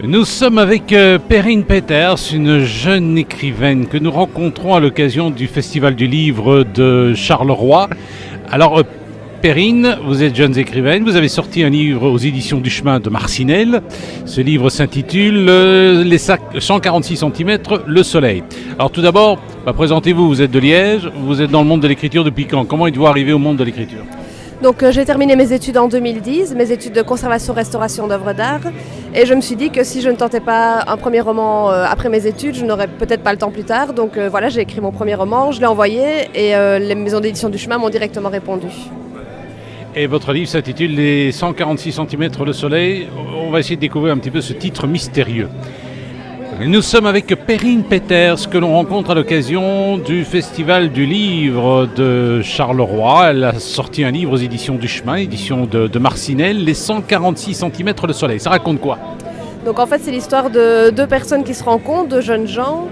Nous sommes avec Perrine Peters, une jeune écrivaine que nous rencontrons à l'occasion du Festival du Livre de Charleroi. Alors, Perrine, vous êtes jeune écrivaine, vous avez sorti un livre aux éditions du Chemin de Marcinelle. Ce livre s'intitule Les 146 cm, le soleil. Alors tout d'abord, présentez-vous, vous êtes de Liège, vous êtes dans le monde de l'écriture depuis quand? Comment êtes-vous arrivé au monde de l'écriture? Donc j'ai terminé mes études en 2010, mes études de conservation-restauration d'œuvres d'art, et je me suis dit que si je ne tentais pas un premier roman après mes études, je n'aurais peut-être pas le temps plus tard. Donc voilà, j'ai écrit mon premier roman, je l'ai envoyé, et les maisons d'édition du Chemin m'ont directement répondu. Et votre livre s'intitule Les 146 cm, le soleil. On va essayer de découvrir un petit peu ce titre mystérieux. Nous sommes avec Perrine Peters, que l'on rencontre à l'occasion du Festival du Livre de Charleroi. Elle a sorti un livre aux éditions du Chemin, édition de Marcinelle, Les 146 cm, le soleil. Ça raconte quoi? Donc en fait, c'est l'histoire de deux personnes qui se rencontrent, deux jeunes gens,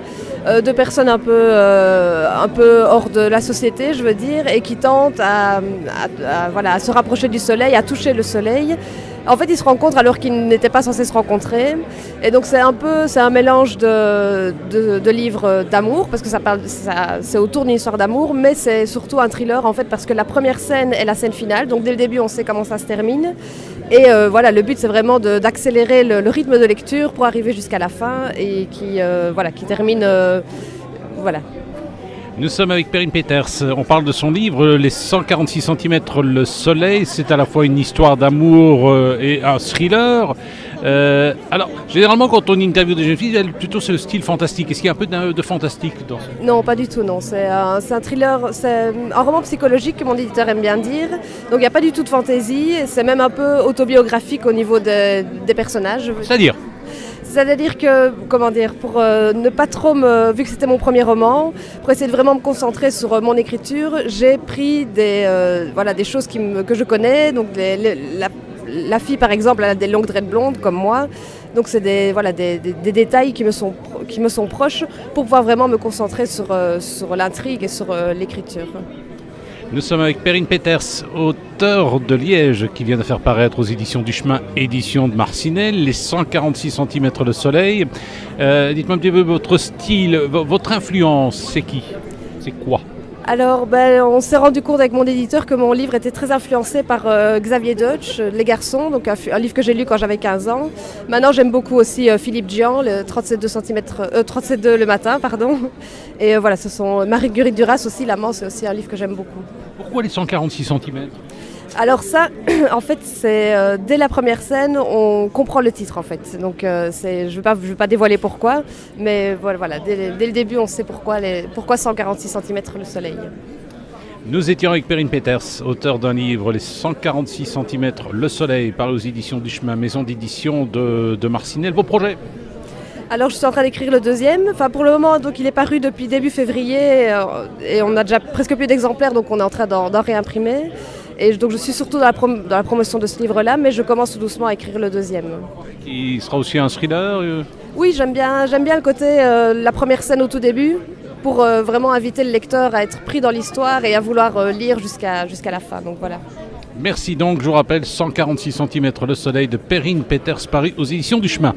deux personnes un peu hors de la société, je veux dire, et qui tentent à se rapprocher du soleil, à toucher le soleil. En fait, ils se rencontrent alors qu'ils n'étaient pas censés se rencontrer. Et donc c'est un mélange de livres d'amour, parce que c'est autour d'une histoire d'amour, mais c'est surtout un thriller en fait, parce que la première scène est la scène finale. Donc dès le début, on sait comment ça se termine. Et le but c'est vraiment d'accélérer le rythme de lecture pour arriver jusqu'à la fin et qui termine. Nous sommes avec Perrine Peters. On parle de son livre, Les 146 cm, le soleil. C'est à la fois une histoire d'amour et un thriller. Alors, généralement, quand on interviewe des jeunes filles, elle a plutôt ce style fantastique. Est-ce qu'il y a un peu de fantastique dans ce... Non, pas du tout, non. C'est un thriller, c'est un roman psychologique que mon éditeur aime bien dire. Donc, il n'y a pas du tout de fantaisie. C'est même un peu autobiographique au niveau des personnages. C'est-à-dire que, pour ne pas trop vu que c'était mon premier roman, pour essayer de vraiment me concentrer sur mon écriture, j'ai pris des choses que je connais. Donc la fille, par exemple, elle a des longues dreads blondes comme moi. Donc c'est des détails qui me sont proches pour pouvoir vraiment me concentrer sur l'intrigue et sur l'écriture. Nous sommes avec Perrine Peters, auteur de Liège, qui vient de faire paraître aux éditions du Chemin, édition de Marcinelle, Les 146 cm, le soleil. Dites-moi un petit peu votre style, votre influence, c'est qui? C'est quoi? Alors, on s'est rendu compte avec mon éditeur que mon livre était très influencé par Xavier Deutsch, Les Garçons, donc un livre que j'ai lu quand j'avais 15 ans. Maintenant, j'aime beaucoup aussi Philippe Gian, le 37,2 le matin, pardon. Et ce sont Marguerite Duras aussi, L'amant, c'est aussi un livre que j'aime beaucoup. Pourquoi les 146 cm? Alors ça, en fait, c'est dès la première scène, on comprend le titre en fait. Donc je vais pas dévoiler pourquoi, mais dès le début, on sait pourquoi 146 cm le soleil. Nous étions avec Perrine Peters, auteur d'un livre, Les 146 cm, le soleil, paru aux éditions du Chemin, maison d'édition de Marcinelle. Vos projets? Alors je suis en train d'écrire le deuxième. Pour le moment, donc il est paru depuis début février et on a déjà presque plus d'exemplaires, donc on est en train d'en réimprimer. Et donc je suis surtout dans la promotion de ce livre-là, mais je commence tout doucement à écrire le deuxième. Qui sera aussi un thriller? Oui, j'aime bien le côté, la première scène au tout début, pour vraiment inviter le lecteur à être pris dans l'histoire et à vouloir lire jusqu'à la fin. Donc voilà. Merci donc, je vous rappelle, 146 cm, le soleil de Perrine Peters, paru aux éditions du Chemin.